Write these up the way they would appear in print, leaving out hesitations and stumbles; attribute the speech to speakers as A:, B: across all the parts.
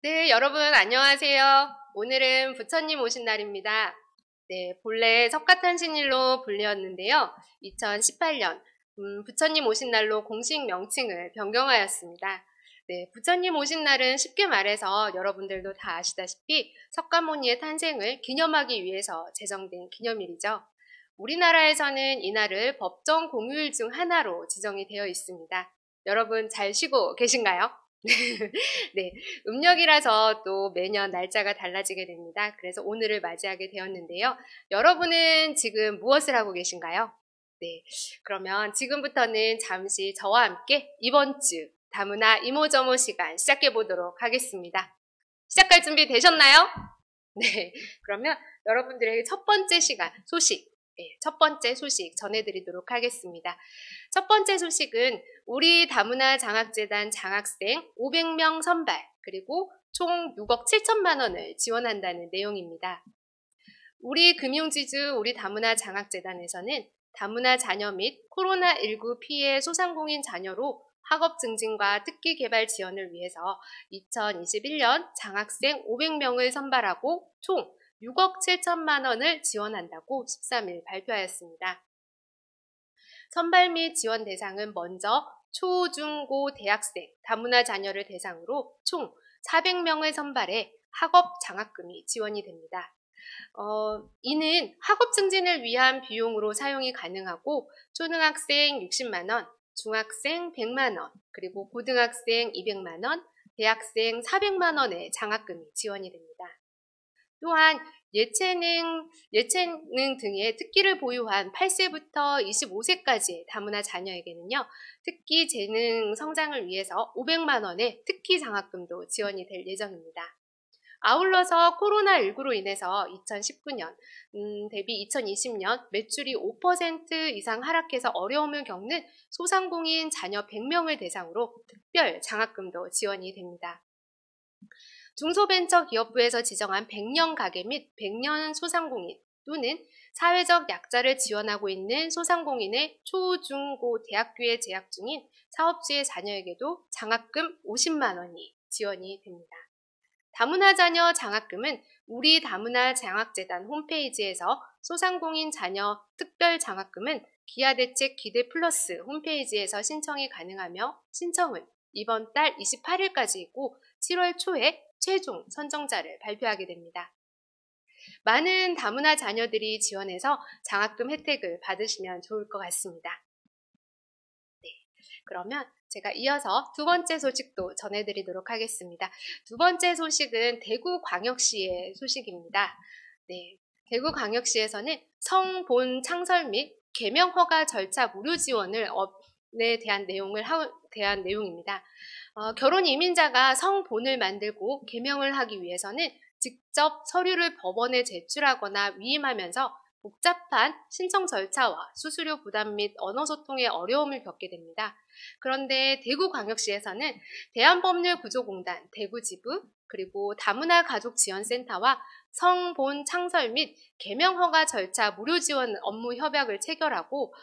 A: 네, 여러분 안녕하세요. 오늘은 부처님 오신 날입니다. 네, 본래 석가탄신일로 불리었는데요. 2018년 부처님 오신 날로 공식 명칭을 변경하였습니다. 네, 부처님 오신 날은 쉽게 말해서 여러분들도 다 아시다시피 석가모니의 탄생을 기념하기 위해서 제정된 기념일이죠. 우리나라에서는 이날을 법정 공휴일 중 하나로 지정이 되어 있습니다. 여러분 잘 쉬고 계신가요? 네, 음력이라서 또 매년 날짜가 달라지게 됩니다. 그래서 오늘을 맞이하게 되었는데요. 여러분은 지금 무엇을 하고 계신가요? 네, 그러면 지금부터는 잠시 저와 함께 이번 주 다문화 이모저모 시간 시작해 보도록 하겠습니다. 시작할 준비 되셨나요? 네, 그러면 여러분들에게 첫 번째 시간 소식, 첫 번째 소식 전해드리도록 하겠습니다. 첫 번째 소식은 우리 다문화 장학재단 장학생 500명 선발 그리고 총 6억 7천만 원을 지원한다는 내용입니다. 우리 금융지주 우리 다문화 장학재단에서는 다문화 자녀 및 코로나19 피해 소상공인 자녀로 학업 증진과 특기 개발 지원을 위해서 2021년 장학생 500명을 선발하고 총 6억 7천만 원을 지원한다고 13일 발표하였습니다. 선발 및 지원 대상은 먼저 초, 중, 고 대학생, 다문화 자녀를 대상으로 총 400명을 선발해 학업 장학금이 지원이 됩니다. 이는 학업 증진을 위한 비용으로 사용이 가능하고 초등학생 60만 원, 중학생 100만 원, 그리고 고등학생 200만 원, 대학생 400만 원의 장학금이 지원이 됩니다. 또한 예체능 등의 특기를 보유한 8세부터 25세까지의 다문화 자녀에게는요, 특기 재능 성장을 위해서 500만 원의 특기 장학금도 지원이 될 예정입니다. 아울러서 코로나19로 인해서 2019년 대비 2020년 매출이 5% 이상 하락해서 어려움을 겪는 소상공인 자녀 100명을 대상으로 특별 장학금도 지원이 됩니다. 중소벤처기업부에서 지정한 100년 가게 및 100년 소상공인 또는 사회적 약자를 지원하고 있는 소상공인의 초, 중, 고 대학교에 재학 중인 사업주의 자녀에게도 장학금 50만 원이 지원이 됩니다. 다문화 자녀 장학금은 우리 다문화 장학재단 홈페이지에서 소상공인 자녀 특별 장학금은 기아대책 기대 플러스 홈페이지에서 신청이 가능하며 신청은 이번 달 28일까지 있고 7월 초에 최종 선정자를 발표하게 됩니다. 많은 다문화 자녀들이 지원해서 장학금 혜택을 받으시면 좋을 것 같습니다. 네, 그러면 제가 이어서 두 번째 소식도 전해드리도록 하겠습니다. 두 번째 소식은 대구광역시의 소식입니다. 네, 대구광역시에서는 성본 창설 및 개명 허가 절차 무료 지원을 대한 내용입니다. 결혼 이민자가 성본을 만들고 개명을 하기 위해서는 직접 서류를 법원에 제출하거나 위임하면서 복잡한 신청 절차와 수수료 부담 및 언어 소통에 어려움을 겪게 됩니다. 그런데 대구광역시에서는 대한법률구조공단 대구지부 그리고 다문화 가족지원센터와 성본 창설 및 개명 허가 절차 무료 지원 업무 협약을 체결하고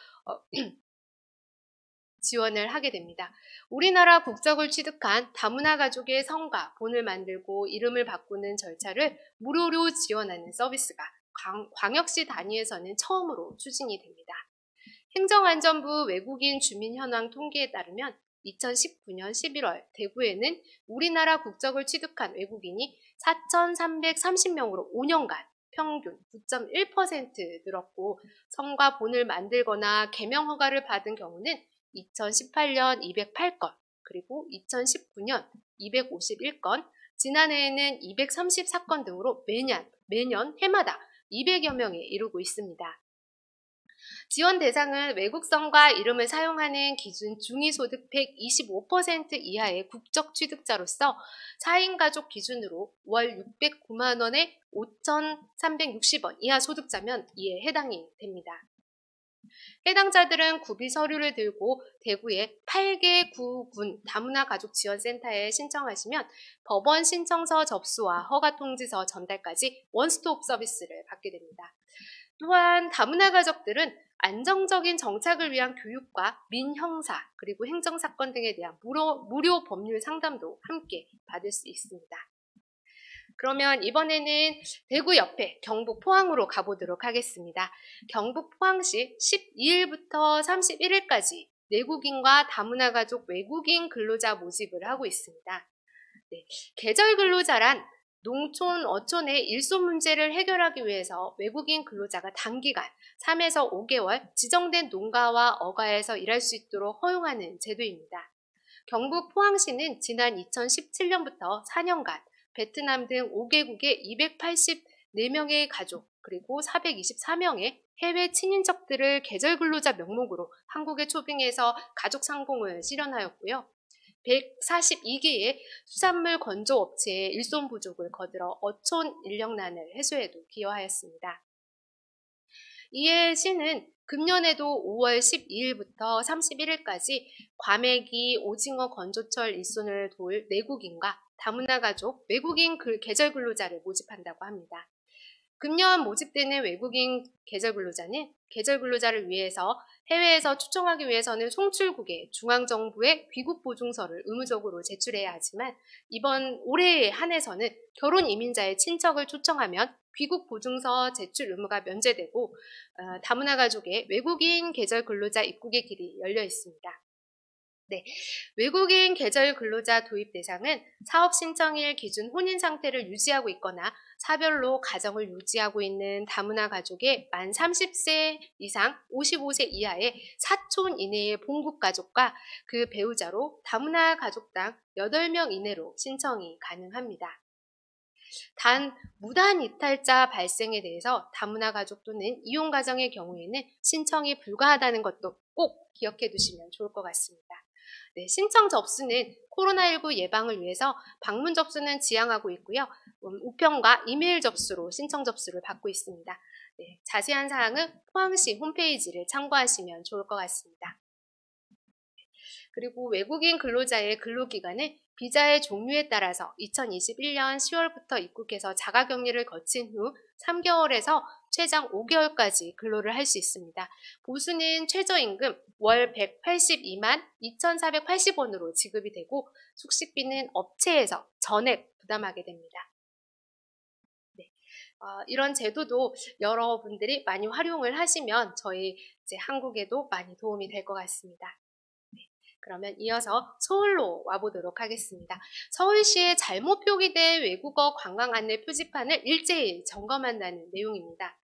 A: 지원을 하게 됩니다. 우리나라 국적을 취득한 다문화 가족의 성과 본을 만들고 이름을 바꾸는 절차를 무료로 지원하는 서비스가 광역시 단위에서는 처음으로 추진이 됩니다. 행정안전부 외국인 주민 현황 통계에 따르면 2019년 11월 대구에는 우리나라 국적을 취득한 외국인이 4,330명으로 5년간 평균 9.1% 늘었고 성과 본을 만들거나 개명 허가를 받은 경우는 2018년 208건, 그리고 2019년 251건, 지난해에는 234건 등으로 매년 해마다 200여 명에 이르고 있습니다. 지원 대상은 외국성과 이름을 사용하는 기준 중위소득 125% 이하의 국적 취득자로서 4인 가족 기준으로 월 609만 원에 5,360원 이하 소득자면 이에 해당이 됩니다. 해당자들은 구비 서류를 들고 대구의 8개 구군 다문화 가족 지원센터에 신청하시면 법원 신청서 접수와 허가 통지서 전달까지 원스톱 서비스를 받게 됩니다. 또한 다문화 가족들은 안정적인 정착을 위한 교육과 민형사 그리고 행정사건 등에 대한 무료 법률 상담도 함께 받을 수 있습니다. 그러면 이번에는 대구 옆에 경북 포항으로 가보도록 하겠습니다. 경북 포항시 12일부터 31일까지 내국인과 다문화 가족 외국인 근로자 모집을 하고 있습니다. 네, 계절 근로자란 농촌, 어촌의 일손 문제를 해결하기 위해서 외국인 근로자가 단기간 3에서 5개월 지정된 농가와 어가에서 일할 수 있도록 허용하는 제도입니다. 경북 포항시는 지난 2017년부터 4년간 베트남 등 5개국의 284명의 가족 그리고 424명의 해외 친인척들을 계절 근로자 명목으로 한국에 초빙해서 가족 상봉을 실현하였고요. 142개의 수산물 건조업체의 일손 부족을 거들어 어촌 인력난을 해소에도 기여하였습니다. 이에 시는 금년에도 5월 12일부터 31일까지 과메기, 오징어 건조철 일손을 도울 내국인과 다문화 가족, 외국인 계절 근로자를 모집한다고 합니다. 금년 모집되는 외국인 계절 근로자는 계절 근로자를 위해서 해외에서 추정하기 위해서는 송출국에 중앙정부의 귀국 보증서를 의무적으로 제출해야 하지만 이번 올해에 한해서는 결혼 이민자의 친척을 초청하면 귀국 보증서 제출 의무가 면제되고 다문화 가족의 외국인 계절 근로자 입국의 길이 열려 있습니다. 네, 외국인 계절 근로자 도입 대상은 사업 신청일 기준 혼인 상태를 유지하고 있거나 사별로 가정을 유지하고 있는 다문화 가족의 만 30세 이상 55세 이하의 사촌 이내의 본국 가족과 그 배우자로 다문화 가족당 8명 이내로 신청이 가능합니다. 단 무단 이탈자 발생에 대해서 다문화 가족 또는 이혼 가정의 경우에는 신청이 불가하다는 것도 꼭 기억해 두시면 좋을 것 같습니다. 네, 신청 접수는 코로나19 예방을 위해서 방문 접수는 지양하고 있고요. 우편과 이메일 접수로 신청 접수를 받고 있습니다. 네, 자세한 사항은 포항시 홈페이지를 참고하시면 좋을 것 같습니다. 그리고 외국인 근로자의 근로기간은 비자의 종류에 따라서 2021년 10월부터 입국해서 자가격리를 거친 후 3개월에서 최장 5개월까지 근로를 할 수 있습니다. 보수는 최저임금 월 182만 2,480원으로 지급이 되고 숙식비는 업체에서 전액 부담하게 됩니다. 네, 이런 제도도 여러분들이 많이 활용을 하시면 저희 이제 한국에도 많이 도움이 될 것 같습니다. 그러면 이어서 서울로 와보도록 하겠습니다. 서울시에 잘못 표기된 외국어 관광 안내 표지판을 일제히 점검한다는 내용입니다.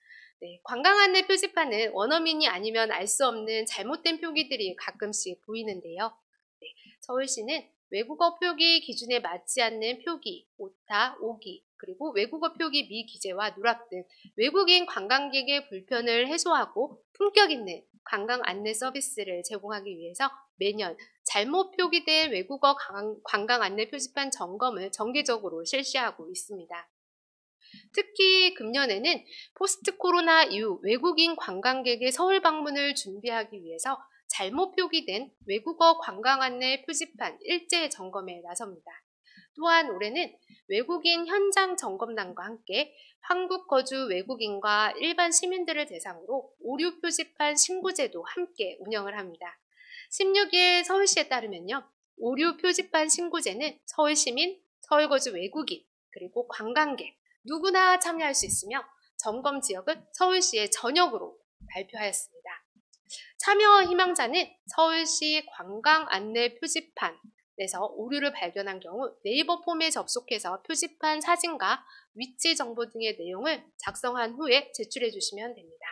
A: 네, 관광 안내 표지판은 원어민이 아니면 알 수 없는 잘못된 표기들이 가끔씩 보이는데요. 네, 서울시는 외국어 표기 기준에 맞지 않는 표기, 오타, 오기, 그리고 외국어 표기 미기재와 누락 등 외국인 관광객의 불편을 해소하고 품격 있는 관광 안내 서비스를 제공하기 위해서 매년 잘못 표기된 외국어 관광 안내 표지판 점검을 정기적으로 실시하고 있습니다. 특히 금년에는 포스트 코로나 이후 외국인 관광객의 서울 방문을 준비하기 위해서 잘못 표기된 외국어 관광 안내 표지판 일제 점검에 나섭니다. 또한 올해는 외국인 현장 점검단과 함께 한국 거주 외국인과 일반 시민들을 대상으로 오류 표지판 신고제도 함께 운영을 합니다. 16일 서울시에 따르면요. 오류 표지판 신고제는 서울시민, 서울거주 외국인, 그리고 관광객 누구나 참여할 수 있으며 점검 지역은 서울시의 전역으로 발표하였습니다. 참여 희망자는 서울시 관광 안내 표지판에서 오류를 발견한 경우 네이버 폼에 접속해서 표지판 사진과 위치 정보 등의 내용을 작성한 후에 제출해 주시면 됩니다.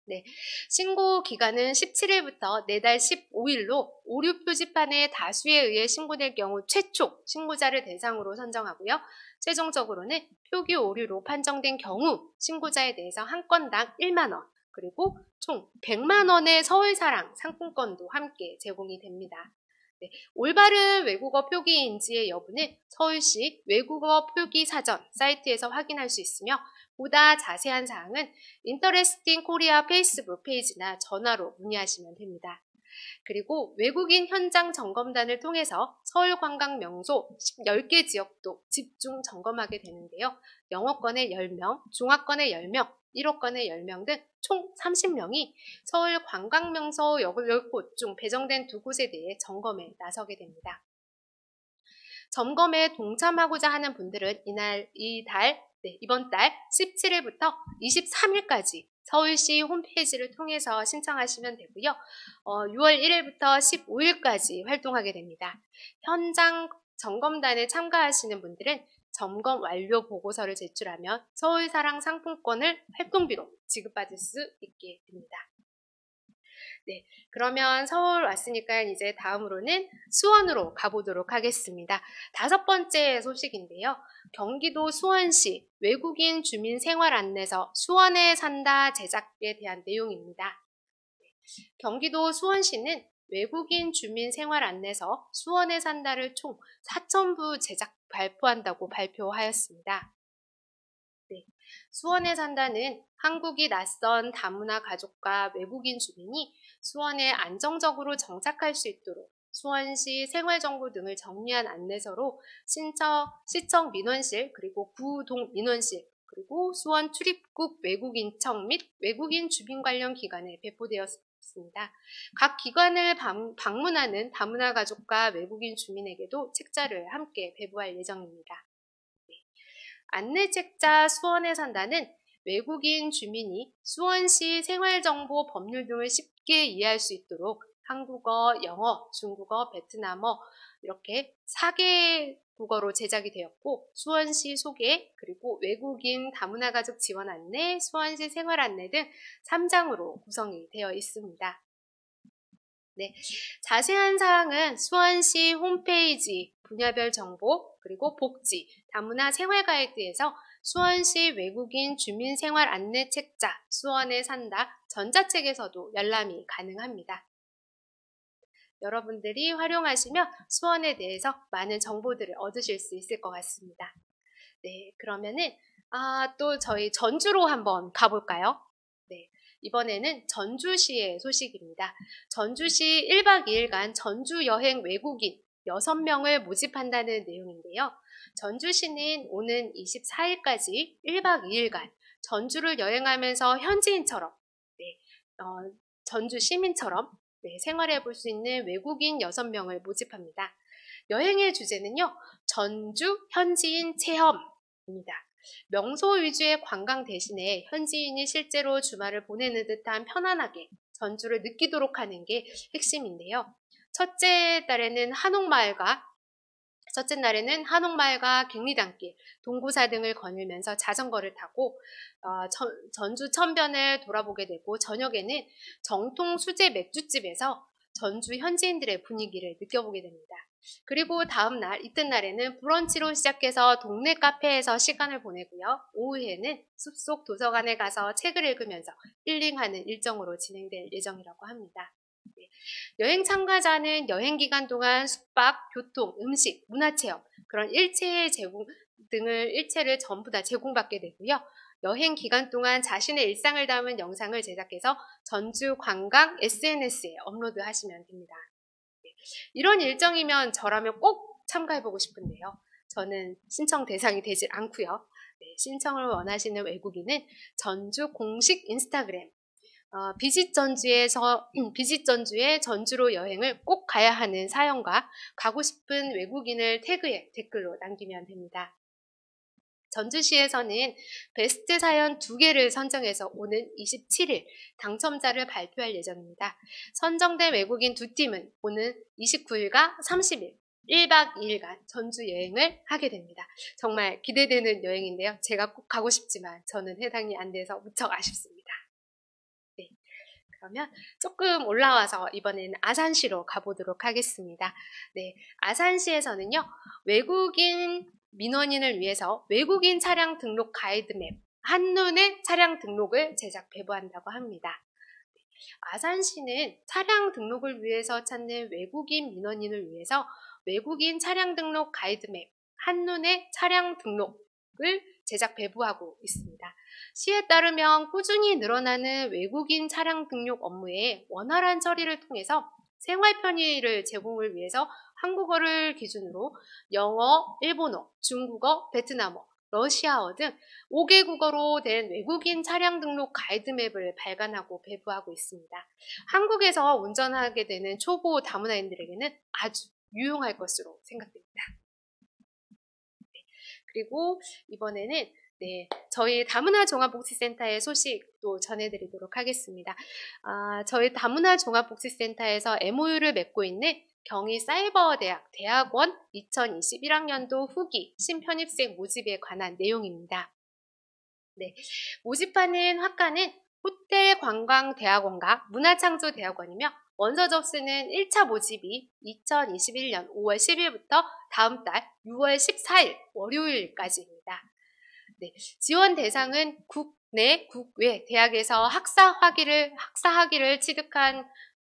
A: 네, 신고 기간은 17일부터 내달 15일로 오류 표지판의 다수에 의해 신고될 경우 최초 신고자를 대상으로 선정하고요. 최종적으로는 표기 오류로 판정된 경우 신고자에 대해서 한 건당 1만 원, 그리고 총 100만 원의 서울사랑 상품권도 함께 제공이 됩니다. 네, 올바른 외국어 표기 인지의 여부는 서울시 외국어 표기 사전 사이트에서 확인할 수 있으며 보다 자세한 사항은 인터레스팅 코리아 페이스북 페이지나 전화로 문의하시면 됩니다. 그리고 외국인 현장 점검단을 통해서 서울 관광 명소 10개 지역도 집중 점검하게 되는데요. 영어권의 10명, 중화권의 10명, 1호권의 10명 등 총 30명이 서울 관광 명소 10곳 중 배정된 2곳에 대해 점검에 나서게 됩니다. 점검에 동참하고자 하는 분들은 이번 달 17일부터 23일까지 서울시 홈페이지를 통해서 신청하시면 되고요. 6월 1일부터 15일까지 활동하게 됩니다. 현장 점검단에 참가하시는 분들은 점검 완료 보고서를 제출하면 서울사랑 상품권을 활동비로 지급받을 수 있게 됩니다. 네, 그러면 서울 왔으니까 이제 다음으로는 수원으로 가보도록 하겠습니다. 5번째 소식인데요. 경기도 수원시 외국인 주민 생활 안내서 수원에 산다 제작에 대한 내용입니다. 경기도 수원시는 외국인 주민 생활 안내서 수원에 산다를 총 4,000부 제작 발표한다고 발표하였습니다. 네, 수원에 산다는 한국이 낯선 다문화 가족과 외국인 주민이 수원에 안정적으로 정착할 수 있도록 수원시 생활정보 등을 정리한 안내서로 시청 민원실 그리고 구동 민원실 그리고 수원 출입국 외국인청 및 외국인 주민 관련 기관에 배포되었습니다. 각 기관을 방문하는 다문화 가족과 외국인 주민에게도 책자를 함께 배부할 예정입니다. 안내책자 수원에 산다는 외국인 주민이 수원시 생활정보 법률 등을 쉽게 이해할 수 있도록 한국어, 영어, 중국어, 베트남어 이렇게 4개 국어로 제작이 되었고 수원시 소개, 그리고 외국인 다문화 가족 지원 안내, 수원시 생활 안내 등 3장으로 구성이 되어 있습니다. 네, 자세한 사항은 수원시 홈페이지 분야별 정보 그리고 복지, 다문화 생활 가이드에서 수원시 외국인 주민생활 안내 책자 수원에 산다 전자책에서도 열람이 가능합니다. 여러분들이 활용하시면 수원에 대해서 많은 정보들을 얻으실 수 있을 것 같습니다. 네, 그러면은 또 저희 전주로 한번 가볼까요? 네, 이번에는 전주시의 소식입니다. 전주시 1박 2일간 전주 여행 외국인 6명을 모집한다는 내용인데요. 전주시는 오는 24일까지 1박 2일간 전주를 여행하면서 현지인처럼 전주 시민처럼 생활해 볼 수 있는 외국인 6명을 모집합니다. 여행의 주제는요. 전주 현지인 체험입니다. 명소 위주의 관광 대신에 현지인이 실제로 주말을 보내는 듯한 편안하게 전주를 느끼도록 하는 게 핵심인데요. 첫째 날에는 한옥마을과 갱리단길, 동구사 등을 거닐면서 자전거를 타고 전주 천변을 돌아보게 되고 저녁에는 정통 수제 맥주집에서 전주 현지인들의 분위기를 느껴보게 됩니다. 그리고 이튿날에는 브런치로 시작해서 동네 카페에서 시간을 보내고요. 오후에는 숲속 도서관에 가서 책을 읽으면서 힐링하는 일정으로 진행될 예정이라고 합니다. 여행 참가자는 여행 기간 동안 숙박, 교통, 음식, 문화체험 그런 일체를 전부 다 제공받게 되고요. 여행 기간 동안 자신의 일상을 담은 영상을 제작해서 전주 관광 SNS에 업로드하시면 됩니다. 이런 일정이면 저라면 꼭 참가해보고 싶은데요. 저는 신청 대상이 되질 않고요. 신청을 원하시는 외국인은 전주 공식 인스타그램 비짓 전주의 전주로 여행을 꼭 가야 하는 사연과 가고 싶은 외국인을 태그해 댓글로 남기면 됩니다. 전주시에서는 베스트 사연 2개를 선정해서 오는 27일 당첨자를 발표할 예정입니다. 선정된 외국인 2팀은 오는 29일과 30일 1박 2일간 전주 여행을 하게 됩니다. 정말 기대되는 여행인데요. 제가 꼭 가고 싶지만 저는 해당이 안 돼서 무척 아쉽습니다. 네, 그러면 조금 올라와서 이번에는 아산시로 가보도록 하겠습니다. 네, 아산시에서는요. 외국인 민원인을 위해서 외국인 차량 등록 가이드맵 한눈에 차량 등록을 제작 배부한다고 합니다. 아산시는 차량 등록을 위해서 찾는 외국인 민원인을 위해서 외국인 차량 등록 가이드맵 한눈에 차량 등록을 제작 배부하고 있습니다. 시에 따르면 꾸준히 늘어나는 외국인 차량 등록 업무에 원활한 처리를 통해서 생활 편의를 제공을 위해서 한국어를 기준으로 영어, 일본어, 중국어, 베트남어, 러시아어 등 5개 국어로 된 외국인 차량 등록 가이드맵을 발간하고 배부하고 있습니다. 한국에서 운전하게 되는 초보 다문화인들에게는 아주 유용할 것으로 생각됩니다. 그리고 이번에는 저희 다문화 종합복지센터의 소식도 전해드리도록 하겠습니다. 저희 다문화 종합복지센터에서 MOU를 맺고 있는 경희사이버대학 대학원 2021학년도 후기 신편입생 모집에 관한 내용입니다. 모집하는 학과는 호텔관광대학원과 문화창조대학원이며 원서 접수는 1차 모집이 2021년 5월 10일부터 다음 달 6월 14일 월요일까지입니다. 지원 대상은 국내, 국외 대학에서 학사 학위를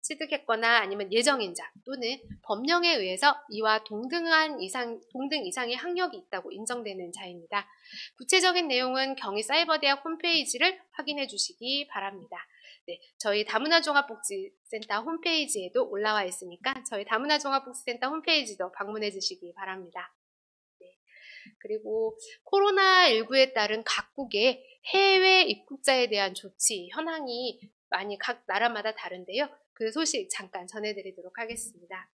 A: 취득했거나 아니면 예정인자 또는 법령에 의해서 이와 동등 이상의 학력이 있다고 인정되는 자입니다. 구체적인 내용은 경희사이버대학 홈페이지를 확인해 주시기 바랍니다. 저희 다문화종합복지센터 홈페이지에도 올라와 있으니까 저희 다문화종합복지센터 홈페이지도 방문해 주시기 바랍니다. 그리고 코로나19에 따른 각국의 해외 입국자에 대한 조치 현황이 많이 각 나라마다 다른데요. 그 소식 잠깐 전해드리도록 하겠습니다.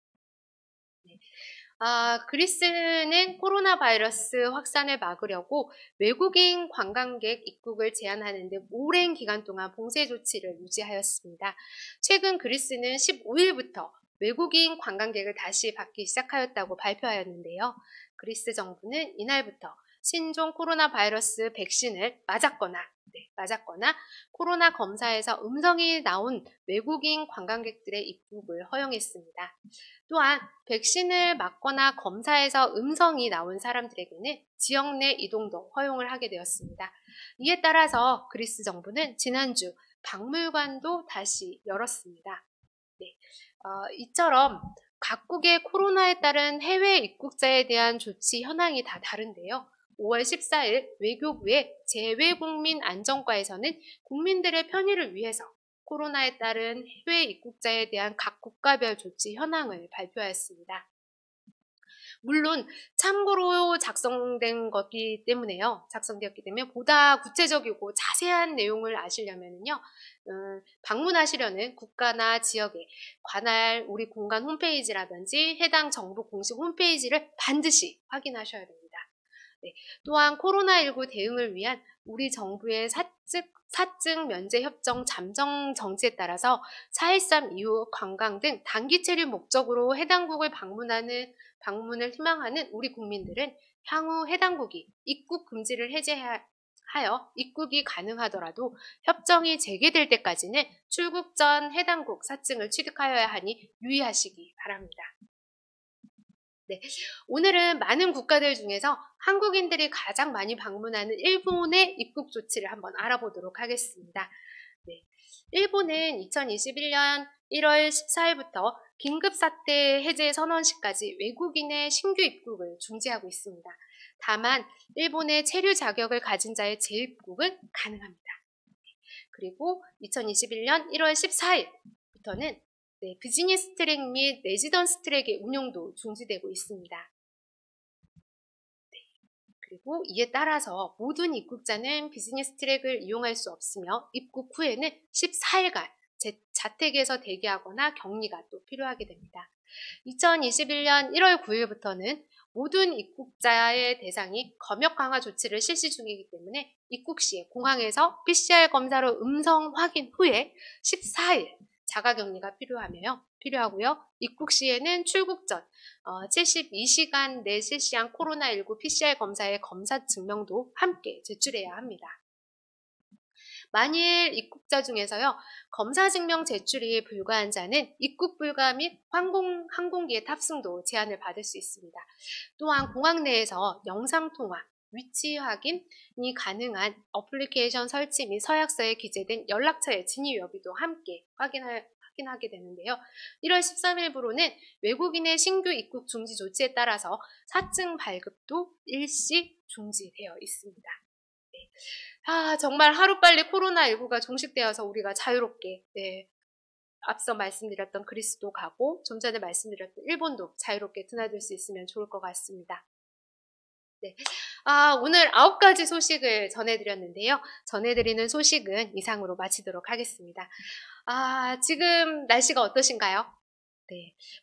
A: 그리스는 코로나 바이러스 확산을 막으려고 외국인 관광객 입국을 제한하는 등 오랜 기간 동안 봉쇄 조치를 유지하였습니다. 최근 그리스는 15일부터 외국인 관광객을 다시 받기 시작하였다고 발표하였는데요. 그리스 정부는 이날부터 신종 코로나 바이러스 백신을 맞았거나 코로나 검사에서 음성이 나온 외국인 관광객들의 입국을 허용했습니다. 또한 백신을 맞거나 검사에서 음성이 나온 사람들에게는 지역 내 이동도 허용을 하게 되었습니다. 이에 따라서 그리스 정부는 지난주 박물관도 다시 열었습니다. 이처럼 각국의 코로나에 따른 해외 입국자에 대한 조치 현황이 다 다른데요. 5월 14일 외교부의 재외국민안전과에서는 국민들의 편의를 위해서 코로나에 따른 해외 입국자에 대한 각 국가별 조치 현황을 발표하였습니다. 물론 참고로 작성되었기 때문에 보다 구체적이고 자세한 내용을 아시려면요, 방문하시려는 국가나 지역에 관할 우리 공간 홈페이지라든지 해당 정부 공식 홈페이지를 반드시 확인하셔야 됩니다. 또한 코로나19 대응을 위한 우리 정부의 사증 면제 협정 잠정 정지에 따라서 4.13 이후 관광 등 단기 체류 목적으로 해당국을 방문을 희망하는 우리 국민들은 향후 해당국이 입국 금지를 해제하여 입국이 가능하더라도 협정이 재개될 때까지는 출국 전 해당국 사증을 취득하여야 하니 유의하시기 바랍니다. 오늘은 많은 국가들 중에서 한국인들이 가장 많이 방문하는 일본의 입국 조치를 한번 알아보도록 하겠습니다. 일본은 2021년 1월 14일부터 긴급사태 해제 선언시까지 외국인의 신규 입국을 중지하고 있습니다. 다만 일본의 체류 자격을 가진 자의 재입국은 가능합니다. 그리고 2021년 1월 14일부터는 비즈니스 트랙 및 레지던스 트랙의 운영도 중지되고 있습니다. 그리고 이에 따라서 모든 입국자는 비즈니스 트랙을 이용할 수 없으며 입국 후에는 14일간 자택에서 대기하거나 격리가 또 필요하게 됩니다. 2021년 1월 9일부터는 모든 입국자의 대상이 검역 강화 조치를 실시 중이기 때문에 입국 시에 공항에서 PCR 검사로 음성 확인 후에 14일 자가격리가 필요하고요. 입국 시에는 출국 전 72시간 내 실시한 코로나19 PCR 검사의 검사 증명도 함께 제출해야 합니다. 만일 입국자 중에서요, 검사 증명 제출이 불가한 자는 입국 불가 및 항공기의 탑승도 제한을 받을 수 있습니다. 또한 공항 내에서 영상통화, 위치 확인이 가능한 어플리케이션 설치 및 서약서에 기재된 연락처의 진위 여부도 함께 확인하게 되는데요. 1월 13일부로는 외국인의 신규 입국 중지 조치에 따라서 사증 발급도 일시 중지되어 있습니다. 정말 하루빨리 코로나19가 종식되어서 우리가 자유롭게 앞서 말씀드렸던 그리스도 가고 좀 전에 말씀드렸던 일본도 자유롭게 드나들 수 있으면 좋을 것 같습니다. 오늘 9가지 소식을 전해드렸는데요. 전해드리는 소식은 이상으로 마치도록 하겠습니다. 지금 날씨가 어떠신가요?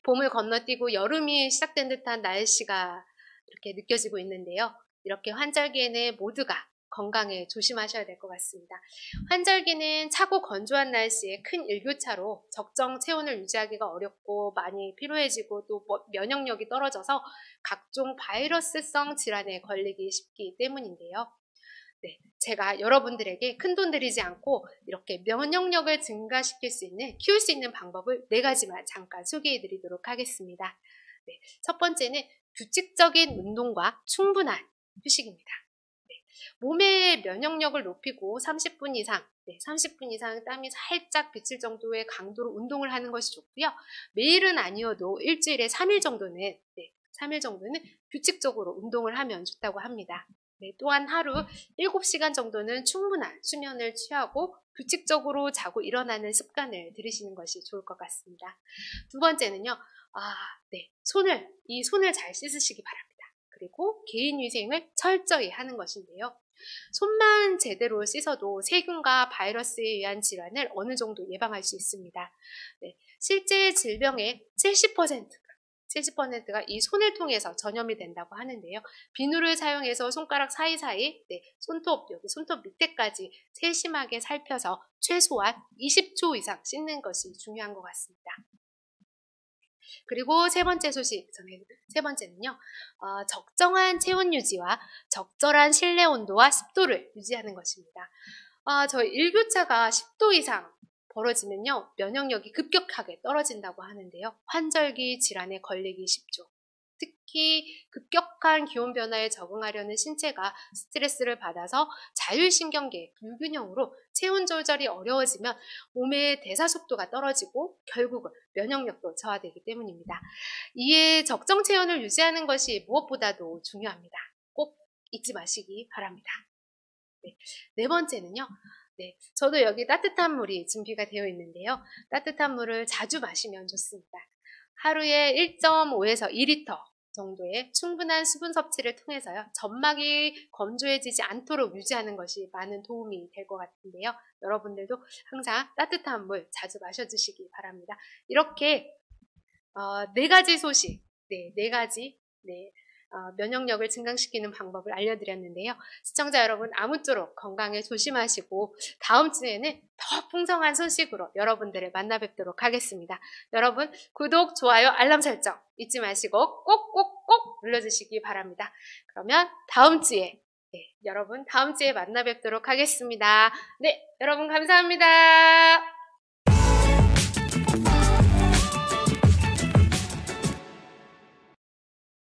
A: 봄을 건너뛰고 여름이 시작된 듯한 날씨가 이렇게 느껴지고 있는데요. 이렇게 환절기에는 모두가 건강에 조심하셔야 될 것 같습니다. 환절기는 차고 건조한 날씨에 큰 일교차로 적정 체온을 유지하기가 어렵고 많이 피로해지고 또 면역력이 떨어져서 각종 바이러스성 질환에 걸리기 쉽기 때문인데요. 네, 제가 여러분들에게 큰돈 들이지 않고 이렇게 면역력을 증가시킬 수 있는, 키울 수 있는 방법을 4가지만 잠깐 소개해 드리도록 하겠습니다. 네, 첫 번째는 규칙적인 운동과 충분한 휴식입니다. 몸의 면역력을 높이고 30분 이상, 30분 이상 땀이 살짝 비칠 정도의 강도로 운동을 하는 것이 좋고요. 매일은 아니어도 일주일에 3일 정도는, 3일 정도는 규칙적으로 운동을 하면 좋다고 합니다. 또한 하루 7시간 정도는 충분한 수면을 취하고 규칙적으로 자고 일어나는 습관을 들이시는 것이 좋을 것 같습니다. 두 번째는요, 이 손을 잘 씻으시기 바랍니다. 그리고 개인위생을 철저히 하는 것인데요. 손만 제대로 씻어도 세균과 바이러스에 의한 질환을 어느 정도 예방할 수 있습니다. 실제 질병의 70%가 이 손을 통해서 전염이 된다고 하는데요. 비누를 사용해서 손가락 사이사이, 여기 손톱 밑에까지 세심하게 살펴서 최소한 20초 이상 씻는 것이 중요한 것 같습니다. 그리고 세 번째는요, 적정한 체온 유지와 적절한 실내 온도와 습도를 유지하는 것입니다. 저희 일교차가 10도 이상 벌어지면요, 면역력이 급격하게 떨어진다고 하는데요. 환절기 질환에 걸리기 쉽죠. 특히 급격한 기온 변화에 적응하려는 신체가 스트레스를 받아서 자율신경계의 불균형으로 체온 조절이 어려워지면 몸의 대사 속도가 떨어지고 결국은 면역력도 저하되기 때문입니다. 이에 적정 체온을 유지하는 것이 무엇보다도 중요합니다. 꼭 잊지 마시기 바랍니다. 네 번째는요. 저도 여기 따뜻한 물이 준비가 되어 있는데요. 따뜻한 물을 자주 마시면 좋습니다. 하루에 1.5에서 2리터 정도의 충분한 수분 섭취를 통해서요. 점막이 건조해지지 않도록 유지하는 것이 많은 도움이 될 것 같은데요. 여러분들도 항상 따뜻한 물 자주 마셔주시기 바랍니다. 이렇게 4가지 소식, 4가지 면역력을 증강시키는 방법을 알려드렸는데요. 시청자 여러분, 아무쪼록 건강에 조심하시고 다음 주에는 더 풍성한 소식으로 여러분들을 만나 뵙도록 하겠습니다. 여러분, 구독, 좋아요, 알람 설정 잊지 마시고 꼭꼭꼭 눌러주시기 바랍니다. 그러면 여러분 다음 주에 만나 뵙도록 하겠습니다. 여러분 감사합니다.